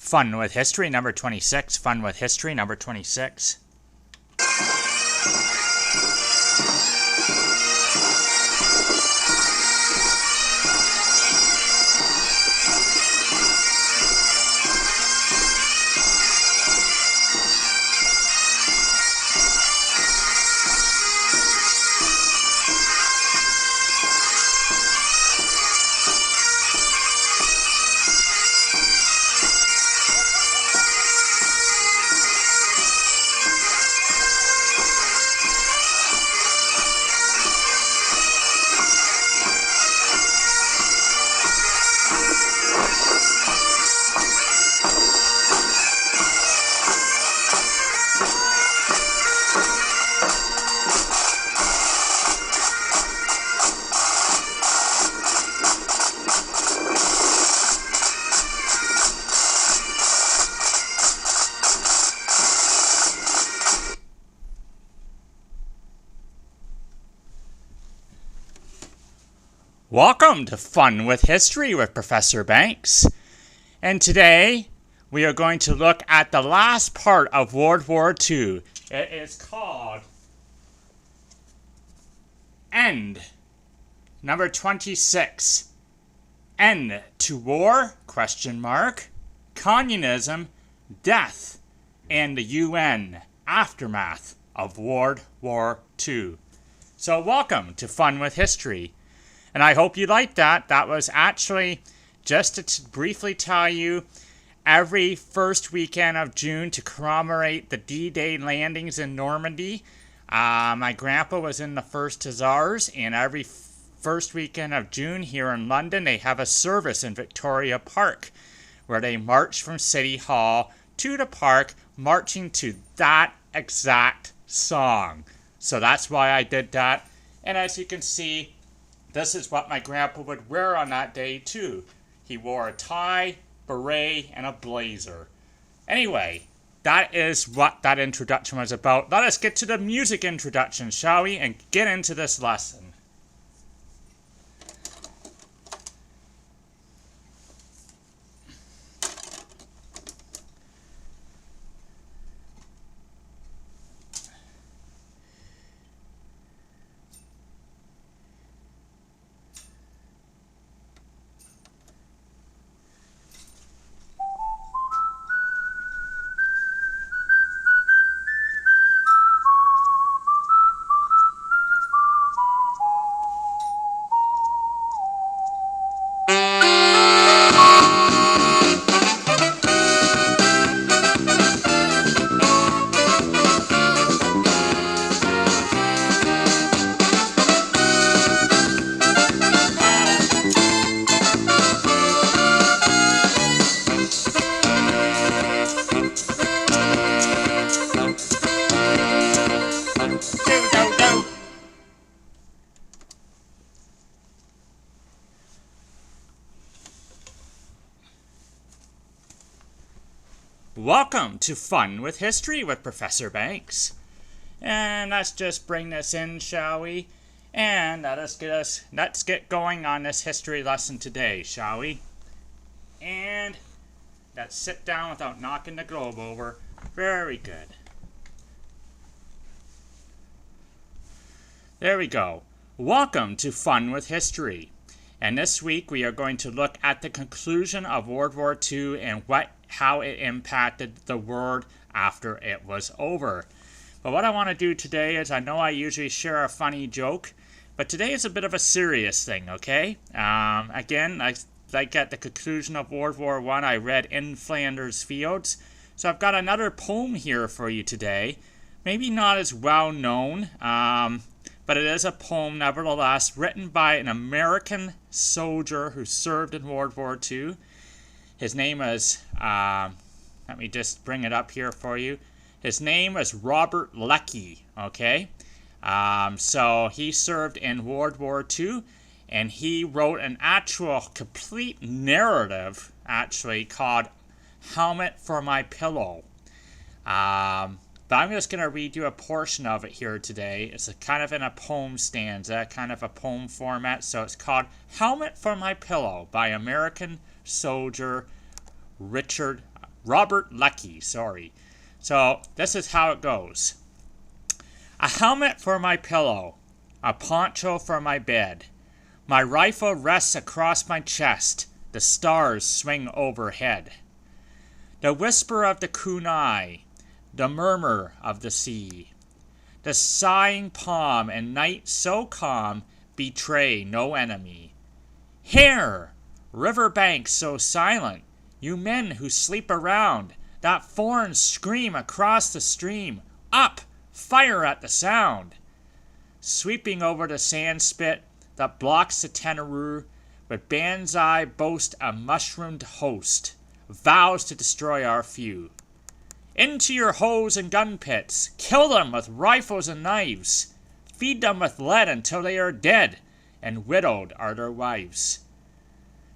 Fun with History, number 26. Fun with History, number 26. Welcome to Fun with History with Professor Banks. And today we are going to look at the last part of World War II. It is called End. Number 26. End to War? Communism, Death, and the UN. Aftermath of World War II. So welcome to Fun with History. And I hope you liked that. That was actually, just to briefly tell you, every first weekend of June to commemorate the D-Day landings in Normandy. My grandpa was in the 1st Hussars, and every first weekend of June here in London, they have a service in Victoria Park, where they march from City Hall to the park, marching to that exact song. So that's why I did that. And as you can see, this is what my grandpa would wear on that day, too. He wore a tie, beret, and a blazer. Anyway, that is what that introduction was about. Let us get to the music introduction, shall we? And get into this lesson. Welcome to Fun with History with Professor Banks. And let's just bring this in, shall we? And let's get going on this history lesson today, shall we? And let's sit down without knocking the globe over. Very good. There we go. Welcome to Fun with History. And this week we are going to look at the conclusion of World War II and how it impacted the world after it was over. But what I want to do today is, I know I usually share a funny joke, but today is a bit of a serious thing, okay? Again, like at the conclusion of World War I read In Flanders Fields. So I've got another poem here for you today. Maybe not as well known, but it is a poem nevertheless, written by an American soldier who served in World War II. His name is, let me just bring it up here for you. His name is Robert Leckie, okay? So he served in World War II, and he wrote an actual complete narrative, actually, called Helmet for My Pillow. But I'm just going to read you a portion of it here today. It's kind of in a poem stanza, kind of a poem format. So it's called Helmet for My Pillow by American soldier Robert Leckie, sorry. So this is how it goes. A helmet for my pillow, a poncho for my bed. My rifle rests across my chest, the stars swing overhead. The whisper of the kunai, the murmur of the sea, the sighing palm and night so calm betray no enemy. Here, river banks so silent, you men who sleep around, that foreign scream across the stream, up, fire at the sound. Sweeping over the sand spit that blocks the Tenaroo, with Banzai boast a mushroomed host, vows to destroy our few. Into your holes and gun pits, kill them with rifles and knives, feed them with lead until they are dead, and widowed are their wives.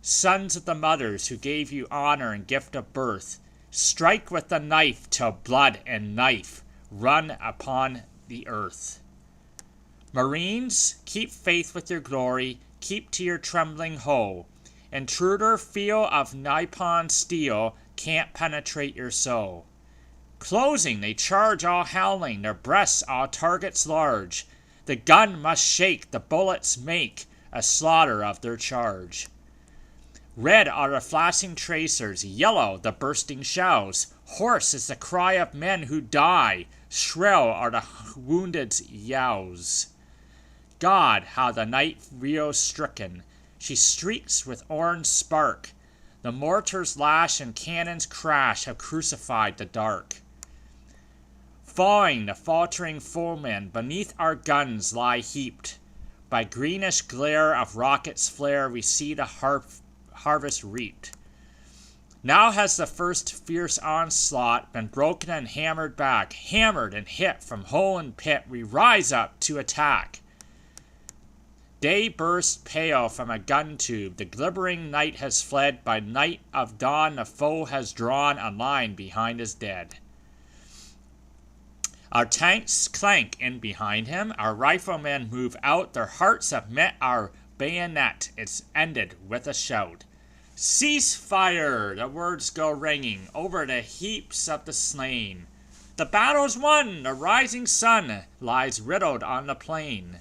Sons of the mothers who gave you honor and gift of birth, strike with the knife till blood and knife run upon the earth. Marines, keep faith with your glory, keep to your trembling hoe. Intruder feel of Nippon steel can't penetrate your soul. Closing, they charge all howling, their breasts all targets large. The gun must shake, the bullets make a slaughter of their charge. Red are the flashing tracers, yellow the bursting shells. Hoarse is the cry of men who die, shrill are the wounded's yells. God, how the night reels stricken, she streaks with orange spark. The mortars lash and cannons crash have crucified the dark. Falling, the faltering foemen beneath our guns lie heaped. By greenish glare of rockets' flare we see the harvest reaped. Now has the first fierce onslaught been broken and hammered back. Hammered and hit from hole and pit, we rise up to attack. Day bursts pale from a gun tube. The glimmering night has fled. By night of dawn the foe has drawn a line behind his dead. Our tanks clank in behind him. Our riflemen move out. Their hearts have met our bayonet. It's ended with a shout. Cease fire! The words go ringing over the heaps of the slain. The battle's won! The rising sun lies riddled on the plain.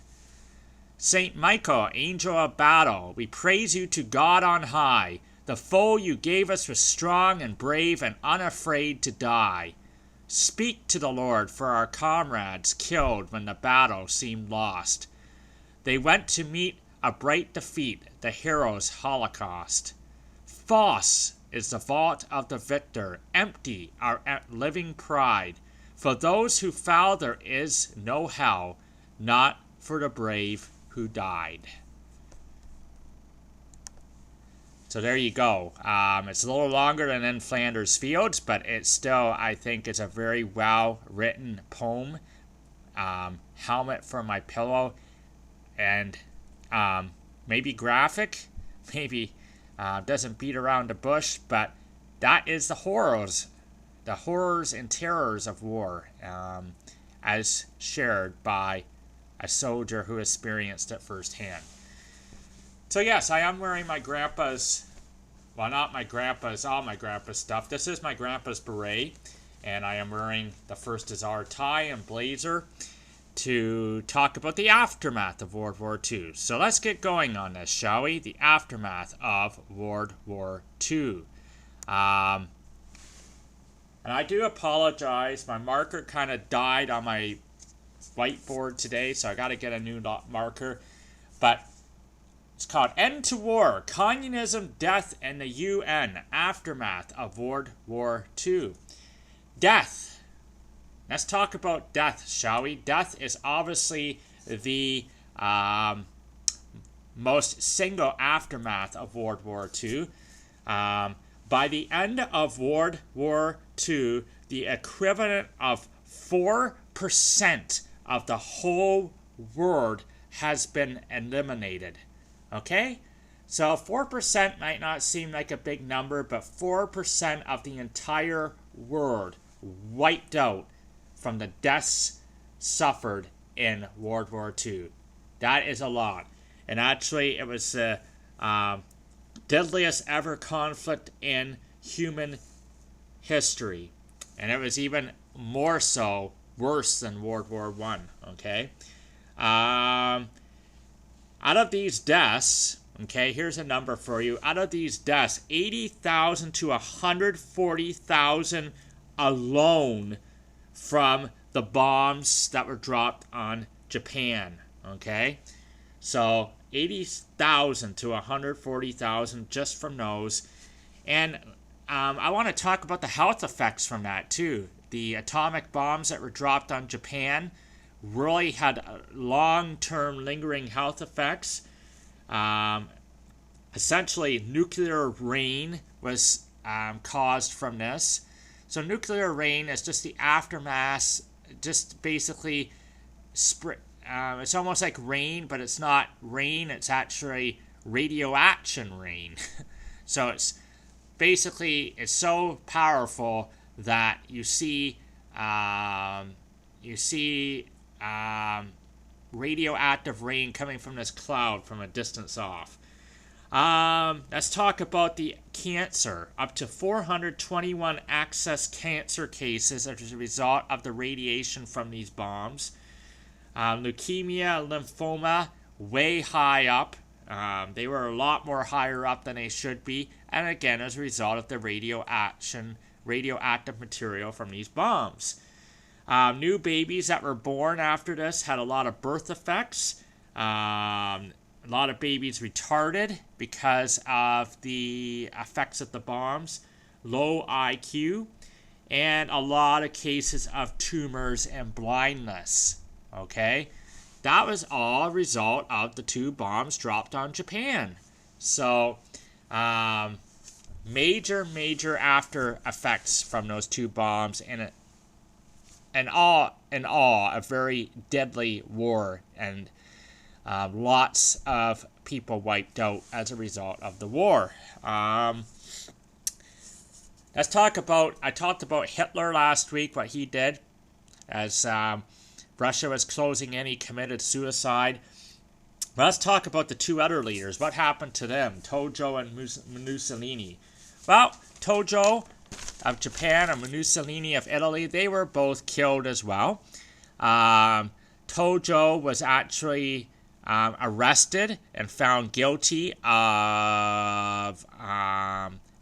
Saint Michael, angel of battle, we praise you to God on high. The foe you gave us was strong and brave and unafraid to die. Speak to the Lord for our comrades killed when the battle seemed lost. They went to meet a bright defeat, the hero's holocaust. False is the vault of the victor, empty our living pride. For those who fell there is no hell, not for the brave who died. So there you go. It's a little longer than In Flanders Fields, but it still, I think, is a very well-written poem. Helmet for my pillow, and maybe graphic, maybe doesn't beat around the bush, but that is the horrors and terrors of war, as shared by a soldier who experienced it firsthand. So yes, I am wearing my grandpa's, well, not my grandpa's, all my grandpa's stuff. This is my grandpa's beret, and I am wearing the First Hussar tie and blazer to talk about the aftermath of World War II. So let's get going on this, shall we? The aftermath of World War II. And I do apologize. My marker kind of died on my whiteboard today, so I got to get a new marker. But it's called End to War, Communism, Death, and the UN, Aftermath of World War II. Death. Let's talk about death, shall we? Death is obviously the most single aftermath of World War II. By the end of World War II, the equivalent of 4% of the whole world has been eliminated. Okay? So 4% might not seem like a big number, but 4% of the entire world wiped out from the deaths suffered in World War II. That is a lot. And actually, it was the deadliest ever conflict in human history. And it was even more so, worse than World War I. Okay? Out of these deaths, okay, here's a number for you. Out of these deaths, 80,000 to 140,000 alone from the bombs that were dropped on Japan. Okay? So 80,000 to 140,000 just from those. And I want to talk about the health effects from that too. The atomic bombs that were dropped on Japan really had long-term lingering health effects. Essentially, nuclear rain was caused from this. So nuclear rain is just the aftermath, just basically it's almost like rain, but it's not rain, it's actually radioaction rain. So it's basically, it's so powerful that you see radioactive rain coming from this cloud from a distance off. Let's talk about the cancer. Up to 421 excess cancer cases as a result of the radiation from these bombs. Leukemia, lymphoma, way high up. They were a lot more higher up than they should be. And again, as a result of the radioactive material from these bombs. New babies that were born after this had a lot of birth effects. A lot of babies retarded because of the effects of the bombs. Low IQ. And a lot of cases of tumors and blindness. Okay? That was all a result of the two bombs dropped on Japan. So, major after effects from those two bombs, and all a very deadly war, and lots of people wiped out as a result of the war. Let's talk about, I talked about Hitler last week, what he did as Russia was closing in, he committed suicide. Let's talk about the two other leaders. What happened to them, Tojo and Mussolini? Well, Tojo of Japan and Mussolini of Italy, they were both killed as well. Tojo was actually arrested and found guilty of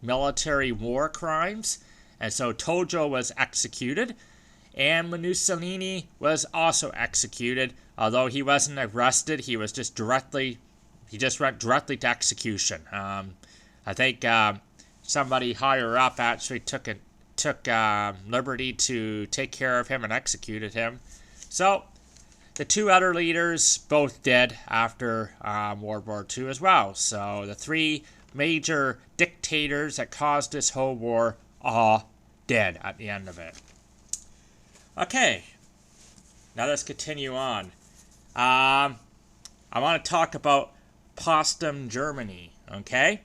military war crimes. And so Tojo was executed. And Mussolini was also executed, although he wasn't arrested. He was just went directly to execution. I think somebody higher up actually took liberty to take care of him and executed him. So the two other leaders both dead after World War II as well. So the three major dictators that caused this whole war all dead at the end of it. Okay, now let's continue on. I want to talk about Potsdam, Germany, okay?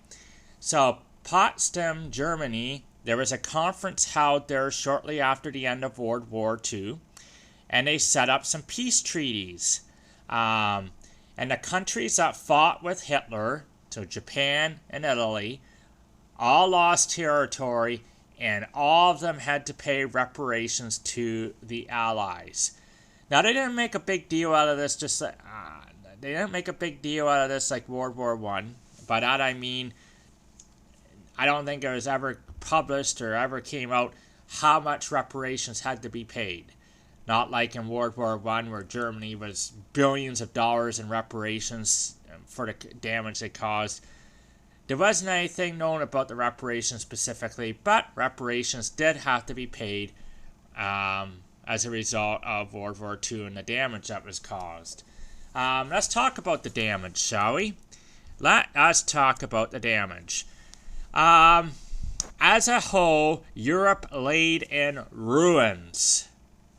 So, Potsdam, Germany, there was a conference held there shortly after the end of World War II, and they set up some peace treaties. And the countries that fought with Hitler, so Japan and Italy, all lost territory, and all of them had to pay reparations to the Allies. Now, they didn't make a big deal out of this, like World War I. By that I mean, I don't think it was ever published or ever came out how much reparations had to be paid. Not like in World War I, where Germany was billions of dollars in reparations for the damage they caused. There wasn't anything known about the reparations specifically, but reparations did have to be paid as a result of World War II and the damage that was caused. Let's talk about the damage, shall we? Let us talk about the damage. As a whole, Europe laid in ruins.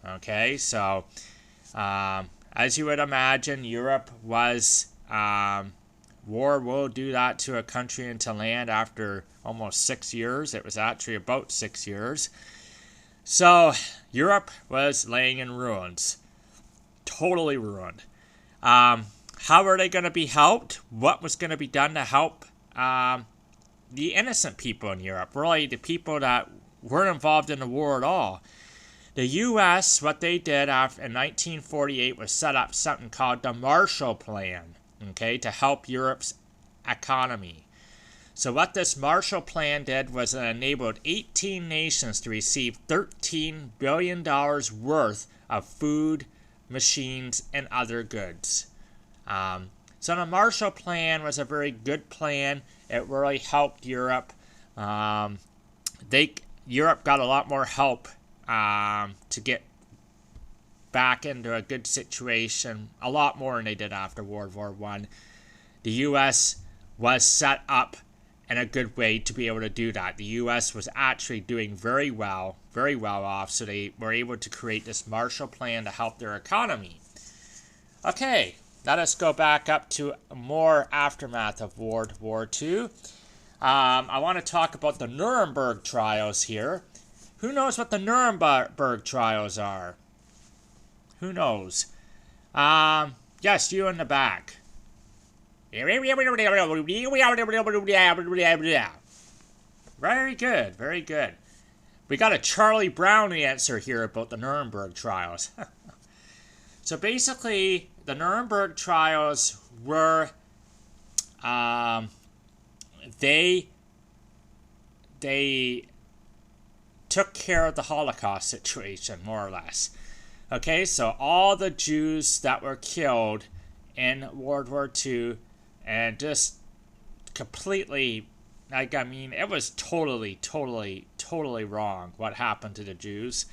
Okay, so as you would imagine, Europe was... war will do that to a country and to land after almost 6 years. It was actually about 6 years. So, Europe was laying in ruins. Totally ruined. How are they going to be helped? What was going to be done to help the innocent people in Europe? Really, the people that weren't involved in the war at all. The U.S., what they did after, in 1948 was set up something called the Marshall Plan, okay, to help Europe's economy. So what this Marshall Plan did was it enabled 18 nations to receive $13 billion worth of food, machines, and other goods. So the Marshall Plan was a very good plan. It really helped Europe. Europe got a lot more help to get back into a good situation, a lot more than they did after World War I. The U.S. was set up in a good way to be able to do that. The U.S. was actually doing very well off, so they were able to create this Marshall Plan to help their economy. Okay, let us go back up to more aftermath of World War II. I want to talk about the Nuremberg trials here. Who knows what the Nuremberg trials are? Who knows? Yes, you in the back. Very good, very good. We got a Charlie Brown answer here about the Nuremberg trials. So basically, the Nuremberg trials were, they took care of the Holocaust situation, more or less. Okay, so all the Jews that were killed in World War II, and just completely, it was totally wrong what happened to the Jews.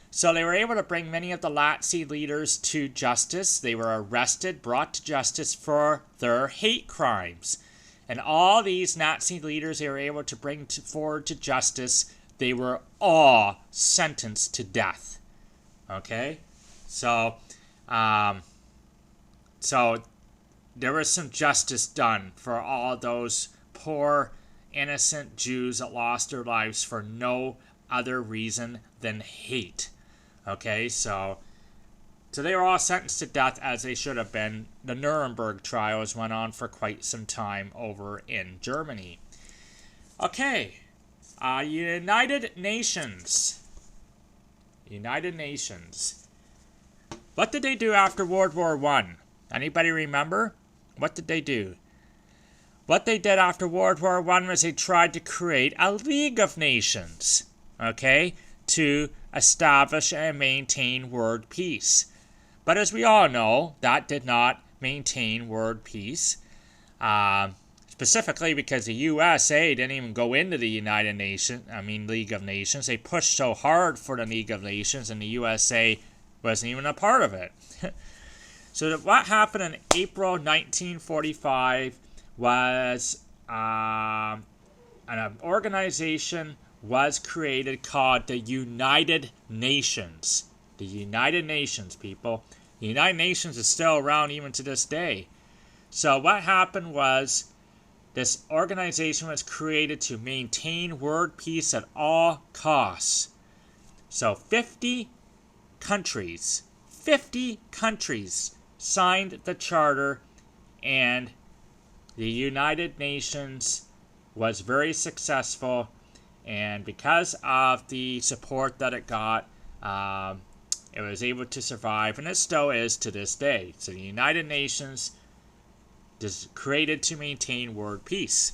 So they were able to bring many of the Nazi leaders to justice. They were arrested, brought to justice for their hate crimes. And all these Nazi leaders they were able to bring forward to justice, they were all sentenced to death. Okay? So there was some justice done for all those poor, innocent Jews that lost their lives for no other reason than hate. Okay, so they were all sentenced to death as they should have been. The Nuremberg trials went on for quite some time over in Germany. Okay, United Nations. United Nations. What did they do after World War I? Anybody remember? What did they do? What they did after World War I was they tried to create a League of Nations, okay, to establish and maintain world peace. But as we all know, that did not maintain world peace, specifically because the USA didn't even go into the League of Nations. They pushed so hard for the League of Nations, and the USA wasn't even a part of it. So what happened in April 1945 was an organization was created called the United Nations. The United Nations, people. The United Nations is still around even to this day. So what happened was this organization was created to maintain world peace at all costs. So 50 countries signed the charter, and the United Nations was very successful, and because of the support that it got, it was able to survive, and it still is to this day. So the United Nations is created to maintain world peace.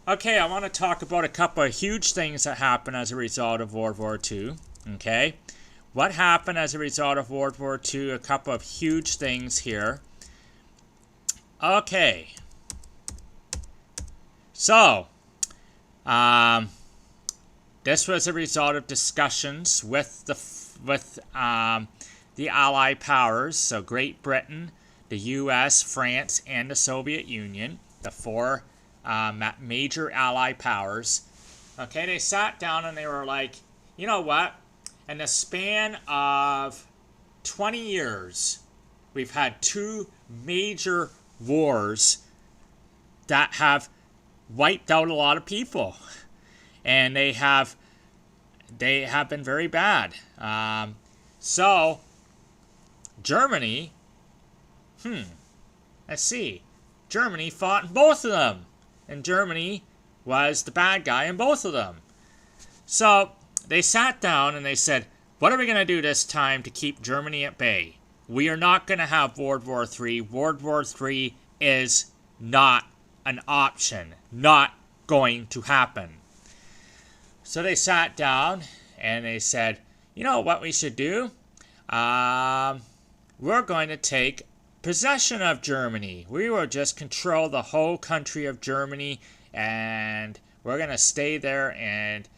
Okay, I want to talk about a couple of huge things that happened as a result of World War II. Okay, what happened as a result of World War II? A couple of huge things here. Okay, so this was a result of discussions with the Allied powers, so Great Britain, the U.S., France, and the Soviet Union, the four major Allied powers. Okay, they sat down and they were like, you know what? In the span of 20 years, we've had two major wars that have wiped out a lot of people, and they have been very bad. So Germany, let's see, Germany fought in both of them, and Germany was the bad guy in both of them. So they sat down and they said, what are we going to do this time to keep Germany at bay? We are not going to have World War III. World War III is not an option, not going to happen. So they sat down and they said, you know what we should do? We're going to take possession of Germany. We will just control the whole country of Germany, and we're going to stay there, and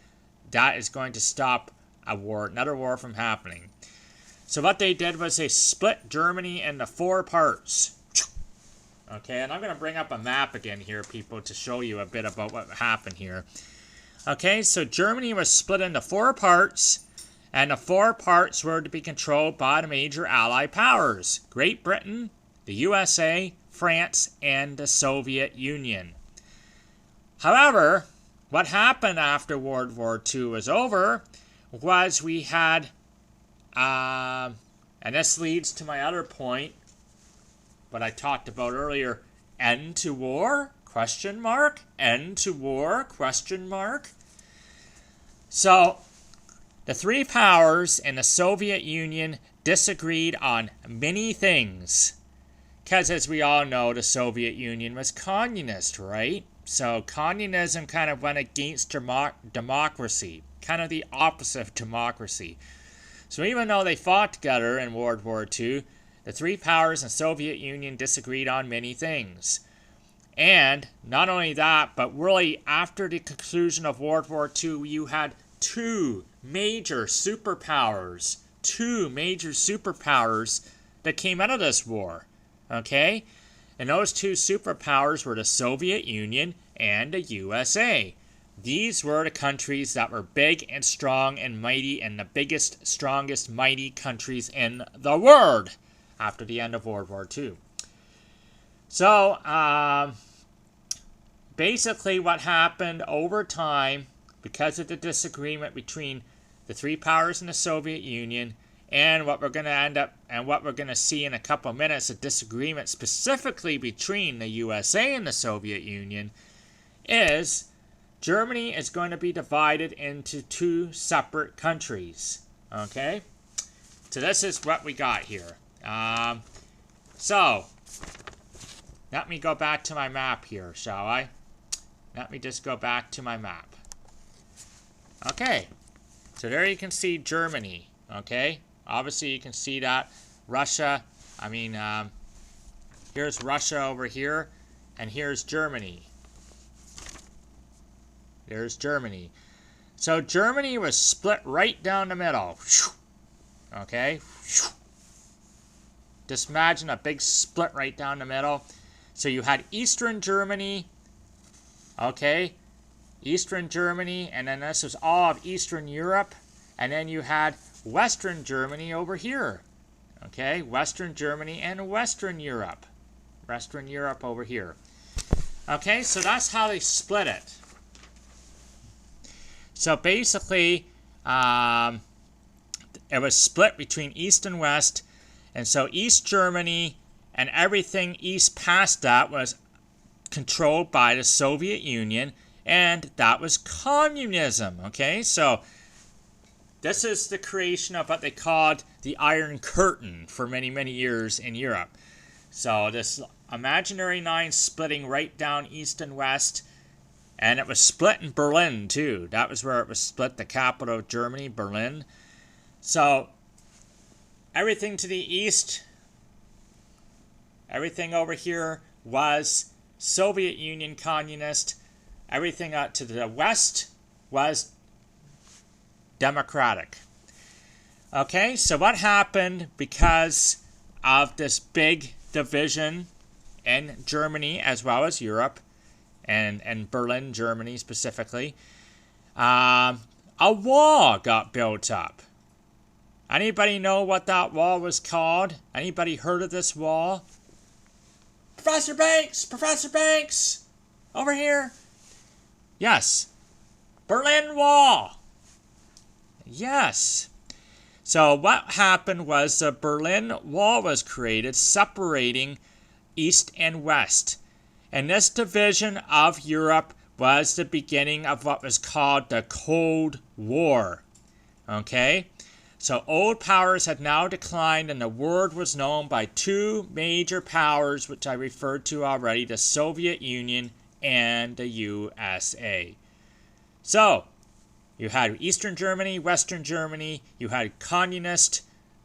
that is going to stop another war from happening. So what they did was they split Germany into 4 parts. Okay, and I'm going to bring up a map again here, people, to show you a bit about what happened here. Okay, so Germany was split into 4 parts, and the 4 parts were to be controlled by the major Allied powers: Great Britain, the USA, France, and the Soviet Union. However, what happened after World War II was over was we had, and this leads to my other point, what I talked about earlier, end to war, question mark, end to war, question mark. So, the 3 powers in the Soviet Union disagreed on many things. Because as we all know, the Soviet Union was communist, right? So communism kind of went against democracy, kind of the opposite of democracy. So even though they fought together in World War II, the 3 powers in the Soviet Union disagreed on many things. And not only that, but really after the conclusion of World War II, you had 2 major superpowers that came out of this war. Okay? And those 2 superpowers were the Soviet Union and the USA. These were the countries that were big and strong and mighty, and the biggest, strongest, mighty countries in the world after the end of World War II. So, basically what happened over time, because of the disagreement between the 3 powers in the Soviet Union, and what we're going to end up, and what we're going to see in a couple of minutes, a disagreement specifically between the USA and the Soviet Union, is Germany is going to be divided into 2 separate countries. Okay? So this is what we got here. So, let me go back to my map here, shall I? Let me just go back to my map. Okay. So there you can see Germany. Okay? Obviously, you can see that. Russia, here's Russia over here, and here's Germany. There's Germany. So Germany was split right down the middle. Okay? Just imagine a big split right down the middle. So you had Eastern Germany, okay? Eastern Germany, and then this was all of Eastern Europe, and then you had Western Germany over here. Okay, Western Germany and Western Europe. Western Europe over here. Okay, so that's how they split it. So basically, it was split between East and West, and so East Germany and everything east past that was controlled by the Soviet Union, and that was communism. Okay, so this is the creation of what they called the Iron Curtain for many, many years in Europe. So this imaginary line splitting right down east and west, and it was split in Berlin too. That was where it was split, the capital of Germany, Berlin. So everything to the east, everything over here was Soviet Union communist. Everything up to the west was democratic. Okay, so what happened because of this big division in Germany as well as Europe, and Berlin, Germany specifically, a wall got built up. Anybody know what that wall was called? Anybody heard of this wall? Professor Banks, over here. Yes, Berlin Wall. Yes. So what happened was the Berlin Wall was created, separating East and West. And this division of Europe was the beginning of what was called the Cold War. Okay? So old powers had now declined, and the world was known by two major powers, which I referred to already, the Soviet Union and the USA. So, you had Eastern Germany, Western Germany, you had communist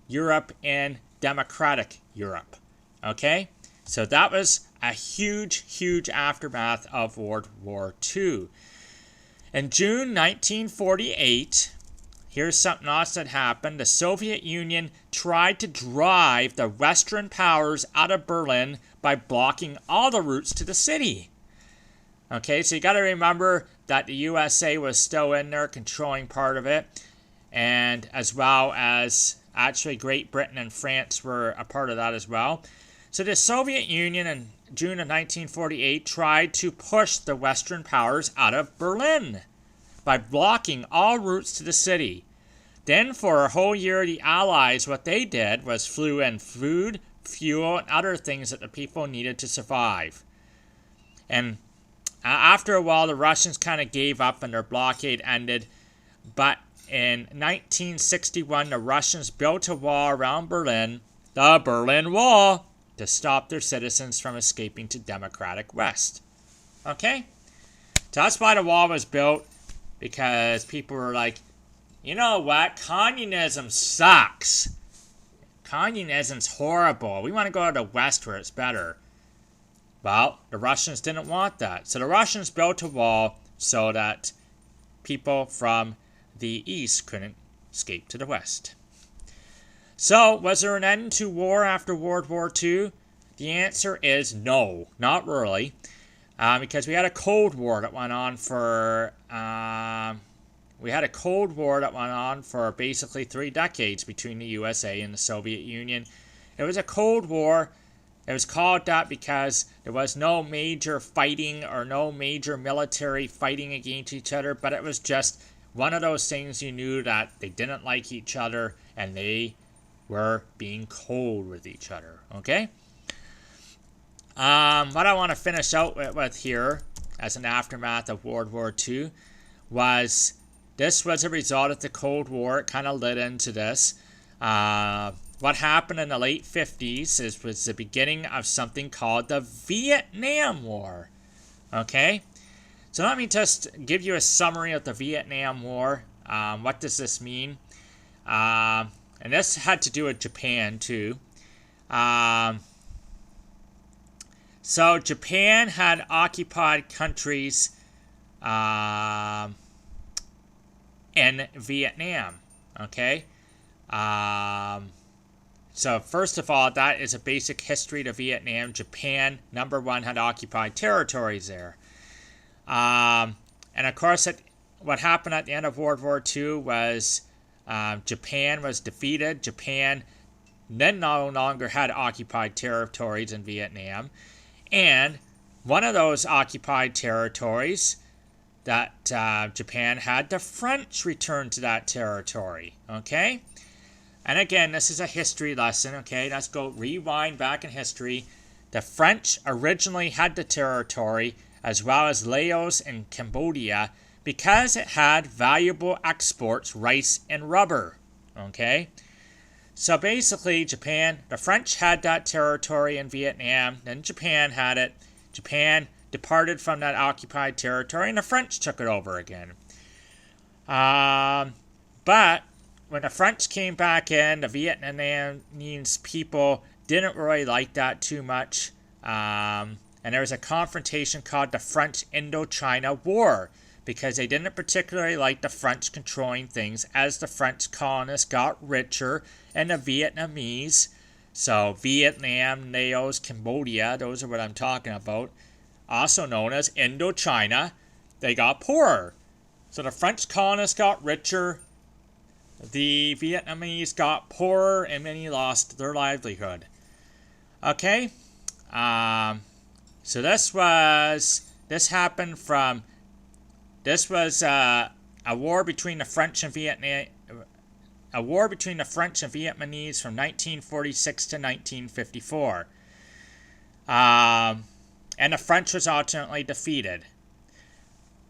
Europe, and democratic Europe. Okay? So that was a huge, huge aftermath of World War II. In June 1948, here's something else that happened. The Soviet Union tried to drive the Western powers out of Berlin by blocking all the routes to the city. Okay, so you got to remember that the USA was still in there controlling part of it, and as well as actually Great Britain and France were a part of that as well. So the Soviet Union in June of 1948 tried to push the Western powers out of Berlin by blocking all routes to the city. Then for a whole year, the Allies, what they did was flew in food, fuel, and other things that the people needed to survive. And after a while, the Russians kind of gave up and their blockade ended. But in 1961, the Russians built a wall around Berlin, the Berlin Wall, to stop their citizens from escaping to democratic West. Okay? So that's why the wall was built, because people were like, you know what? Communism sucks. Communism's horrible. We want to go to the West where it's better. Well, the Russians didn't want that. So the Russians built a wall so that people from the East couldn't escape to the West. So, was there an end to war after World War II? The answer is no, not really. Because we had a Cold War that went on for basically 3 decades between the USA and the Soviet Union. It was a Cold War. It was called that because there was no major fighting or no major military fighting against each other, but it was just one of those things you knew that they didn't like each other and they were being cold with each other. Okay? What I want to finish out with here as an aftermath of World War II was this was a result of the Cold War. It kind of led into this. What happened in the late 50s was the beginning of something called the Vietnam War. Okay? So let me just give you a summary of the Vietnam War. What does this mean? And this had to do with Japan, too. So Japan had occupied countries in Vietnam. Okay? So first of all, that is a basic history to Vietnam. Japan, number one, had occupied territories there. And of course, what happened at the end of World War II was Japan was defeated. Japan then no longer had occupied territories in Vietnam. And one of those occupied territories that Japan had, the French returned to that territory. Okay? And again, this is a history lesson. Okay? Let's go rewind back in history. The French originally had the territory, as well as Laos and Cambodia, because it had valuable exports, rice and rubber. Okay? So basically, the French had that territory in Vietnam, then Japan had it. Japan departed from that occupied territory, and the French took it over again. But when the French came back in, the Vietnamese people didn't really like that too much. And there was a confrontation called the French Indochina War, because they didn't particularly like the French controlling things as the French colonists got richer and the Vietnamese, so Vietnam, Laos, Cambodia, those are what I'm talking about, also known as Indochina, they got poorer. So the French colonists got richer, the Vietnamese got poorer, and many lost their livelihood. Okay? So this was a war between the French and Vietnamese from 1946 to 1954. And the French was ultimately defeated.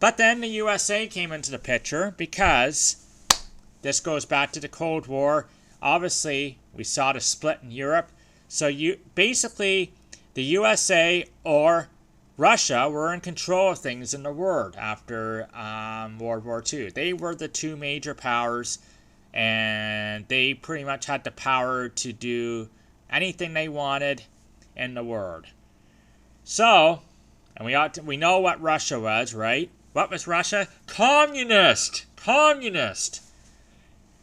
But then the USA came into the picture because this goes back to the Cold War. Obviously, we saw the split in Europe. So basically, the USA or Russia were in control of things in the world after World War II. They were the two major powers, and they pretty much had the power to do anything they wanted in the world. So, and we know what Russia was, right? What was Russia? Communist! Communist!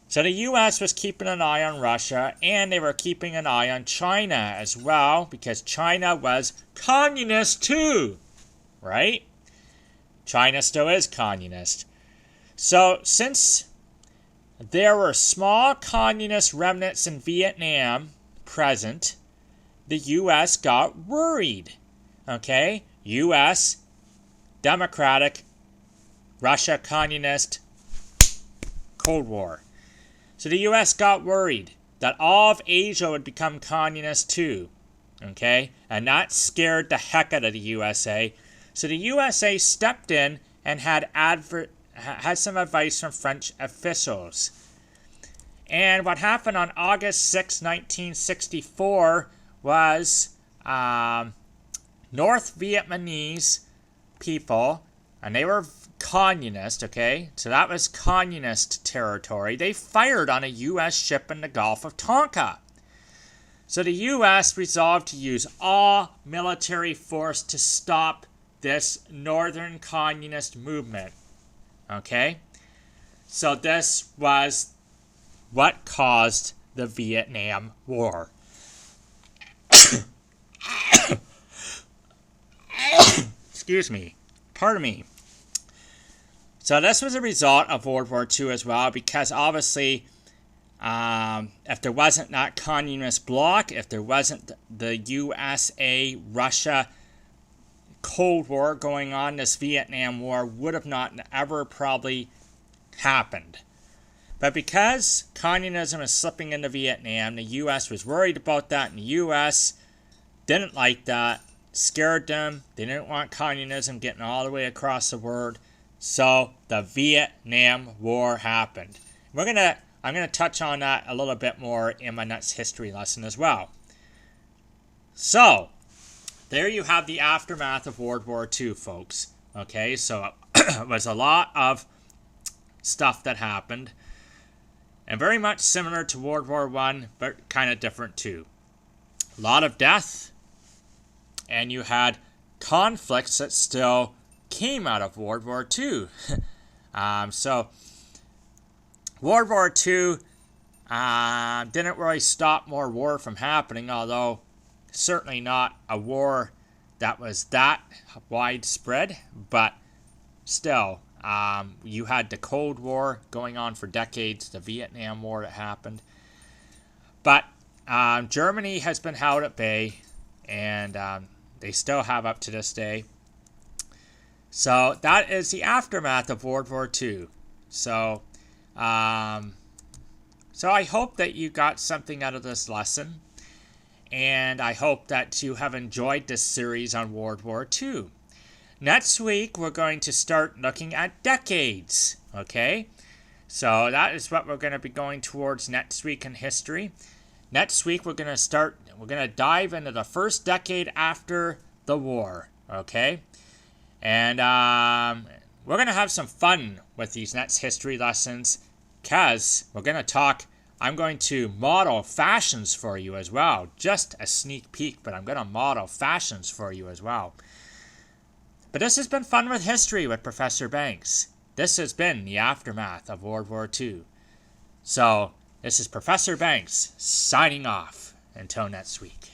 So the U.S. was keeping an eye on Russia, and they were keeping an eye on China as well, because China was communist too, right? China still is communist. So since there were small communist remnants in Vietnam present, the U.S. got worried. Okay? U.S. Democratic, Russia communist, Cold War. So the U.S. got worried that all of Asia would become communist too. Okay? And that scared the heck out of the USA. So the USA stepped in and had some advice from French officials. And what happened on August 6, 1964 was North Vietnamese people, and they were communist, okay? So that was communist territory. They fired on a U.S. ship in the Gulf of Tonkin. So the U.S. resolved to use all military force to stop this northern communist movement, okay? So this was what caused the Vietnam War. Excuse me. Pardon me. So this was a result of World War II as well, because obviously if there wasn't that communist bloc, if there wasn't the USA, Russia Cold War going on, this Vietnam War would have not ever probably happened. But because communism is slipping into Vietnam, the U.S. was worried about that, and the U.S. didn't like that, scared them. They didn't want communism getting all the way across the world. So the Vietnam War happened. I'm gonna touch on that a little bit more in my next history lesson as well. So there you have the aftermath of World War II, folks. Okay, so it was a lot of stuff that happened, and very much similar to World War I, but kind of different too. A lot of death, and you had conflicts that still came out of World War II. So World War II didn't really stop more war from happening, although certainly not a war that was that widespread, but still, you had the Cold War going on for decades, the Vietnam War that happened. But Germany has been held at bay, and they still have up to this day. So that is the aftermath of World War II. So I hope that you got something out of this lesson, and I hope that you have enjoyed this series on World War II. Next week, we're going to start looking at decades, okay? So that is what we're going to be going towards next week in history. Next week, we're going to dive into the first decade after the war, okay? And we're going to have some fun with these next history lessons, because I'm going to model fashions for you as well. Just a sneak peek, but I'm going to model fashions for you as well. But this has been Fun with History with Professor Banks. This has been the aftermath of World War II. So, this is Professor Banks signing off. Until next week.